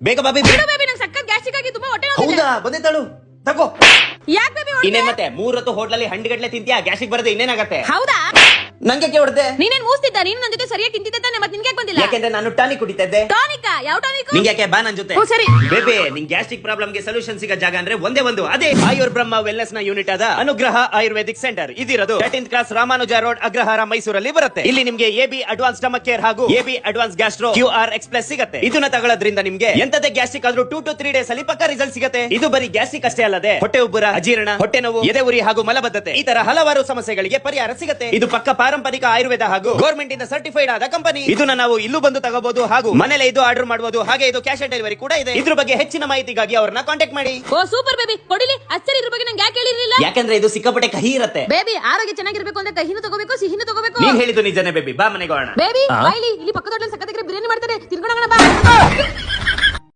ಬೇಗ ಬಾಬಿ. ಬೇಡ ಬೇಬಿ, ನಂಗೆ ಸಕ್ಕತ್ ಗ್ಯಾಸ್ಟ್ರಿಕ್ ಆಗಿ ತುಂಬಾ ಹೊಟ್ಟೆ ನೋವಿದೆ. ಹೌದಾ, ಬಂದಿದ್ದಾಳು ತಗೋ. ಯಾಕೆ ಬೇಬಿ ಹೊಡ್ದೆ? ಇನ್ನೇನ್ ಮತ್ತೆ 3 ಹೊತ್ತು ಹೋಟ್ಲಲ್ಲಿ ಹಂಡಿಗಟ್ಲೆ ತಿಂತೀಯಾ, ಗ್ಯಾಸ್ಟ್ರಿಕ್ ಬರದೆ ಇನ್ನೇನಾಗತ್ತೆ? ಹೌದಾ? ನಂಗೆ ಹೊಡೆದೆ. ನೀನೇನ್ ಮೂಸ್ತಿದ್ದ? ನೀನು ನನ್ನ ಜೊತೆ ಸರಿಯಾಗಿ ತಿಂತಿದ್ದೆ ತಾನೆ, ಮತ್ತೆ ನಿನ್ಗೆ ಬಂದಿಲ್ಲ? ಯಾಕೆಂದ್ರೆ ನಾನು ಟಾನಿಕ್ ಕುಡಿತಾ ಇದ್ದೆ. ಟಾನಿಕಾ? ಯಾವ ಟಾನಿಕ್? ನಿಂಗೆ ಯಾಕೆ ಬಾ ನನ್ ಜೊತೆ. ಓ ಸರಿ. ಬೇಬಿ, ನಿಂಗ್ ಗ್ಯಾಸ್ಟ್ರಿಕ್ ಪ್ರಾಬ್ಲಮ್ ಗೆ ಸೊಲ್ಯೂಷನ್ ಸಿಗೋ ಜಾಗ ಅಂದ್ರೆ ಒಂದೇ ಒಂದು, ಅದೇ ಆಯುರ್ ಬ್ರಹ್ಮ ವೆಲ್ನೆಸ್ ನ ಯೂನಿಟ್ ಆದ ಅನುಗ್ರಹ ಆಯುರ್ವೇದಿಕ್ ಸೆಂಟರ್. ಇದಿರೋದು 13th cross Ramanuja road, Agrahara, ಮೈಸೂರಲ್ಲಿ ಬರುತ್ತೆ. ಇಲ್ಲಿ ನಿಮ್ಗೆ ಎಬಿ ಅಡ್ವಾನ್ಸ್ ಸ್ಟಮಕ್ ಕೇರ್ ಹಾಗೂ AB advance gastro QR express ಸಿಗುತ್ತೆ. ಇದನ್ನ ತಗೊಳ್ಳೋದ್ರಿಂದ ನಿಮ್ಗೆ ಎಂತದೇ ಗ್ಯಾಸ್ಟ್ರಿಕ್ ಆದ್ರೂ 2 to 3 ಡೇಸ್ ಅಲ್ಲಿ ಪಕ್ಕ ರಿಸಲ್ಟ್ ಸಿಗುತ್ತೆ. ಇದು ಬರೀ ಗ್ಯಾಸ್ಟ್ರಿಕ್ ಅಷ್ಟೇ ಅಲ್ಲದೆ ಹೊಟ್ಟೆ ಉಬ್ಬರ, ಅಜೀರ್ಣ, ಹೊಟ್ಟೆ ನೋವು, ಎದೆ ಉರಿ ಹಾಗೂ ಮಲಬದ್ಧತೆ ಈ ತರ ಹಲವಾರು ಸಮಸ್ಯೆಗಳಿಗೆ ಪರಿಹಾರ ಸಿಗುತ್ತೆ. ಇದು ಪಕ್ಕ ಪಾರಂಪರಿಕ ಆಯುರ್ವೇದ ಹಾಗೂ ಗವರ್ಮೆಂಟ್ ಇಂದ ಸರ್ಟಿಫೈಡ್ ಆದ ಕಂಪನಿ. ಇದನ್ನ ನಾವು ಇಲ್ಲೂ ಬಂದು ತಗೋಬಹುದು ಹಾಗೂ ಮನೇಲೆ ಇದು ಆರ್ಡರ್ ಮಾಡಬಹುದು. ಹಾಗೆ ಇದು ಕ್ಯಾಶ್ ಆನ್ ಡೆಲಿವರಿ ಕೂಡ ಇದೆ. ಇದ್ರ ಬಗ್ಗೆ ಹೆಚ್ಚಿನ ಮಾಹಿತಿಗಾಗಿ ಅವರನ್ನ ಕಾಂಟ್ಯಾಕ್ಟ್ ಮಾಡಿ. ಓ ಸೂಪರ್ ಬೇಬಿ, ಕೊಡಿಲಿ. ಅಚ್ಚರಿ ಇದ್ರ ಬಗ್ಗೆ ನಂಗೆ ಯಾಕೆ ಹೇಳಿರಲಿಲ್ಲ? ಯಾಕಂದ್ರೆ ಇದು ಸಿಕ್ಕಾಪಟ್ಟೆ ಕಹಿ ಇರುತ್ತೆ. ಬೇಬಿ, ಆರೋಗ್ಯ ಚೆನ್ನಾಗಿರ್ಬೇಕು ಅಂದ್ರೆ ಕಹಿನೂ ತಗೋಬೇಕು, ಸಿಹಿನೂ ತಗೋಬೇಕು. ನೀನ್ ಹೇಳಿದ್ದು ನಿಜನೇ ಬೇಬಿ. ಬಾ ಮನೆಗೆ ಹೋಗೋಣ. ಬೇಬಿ, ಇಲ್ಲಿ ಪಕ್ಕದ ಹೋಟೆಲ್ ಸಕ್ಕತ್ತಾಗಿ ಬಿರಿಯಾನಿ ಮಾಡ್ತಾರೆ, ತಿನ್ಕೊಂಡು ಹೋಗೋಣ ಬಾ.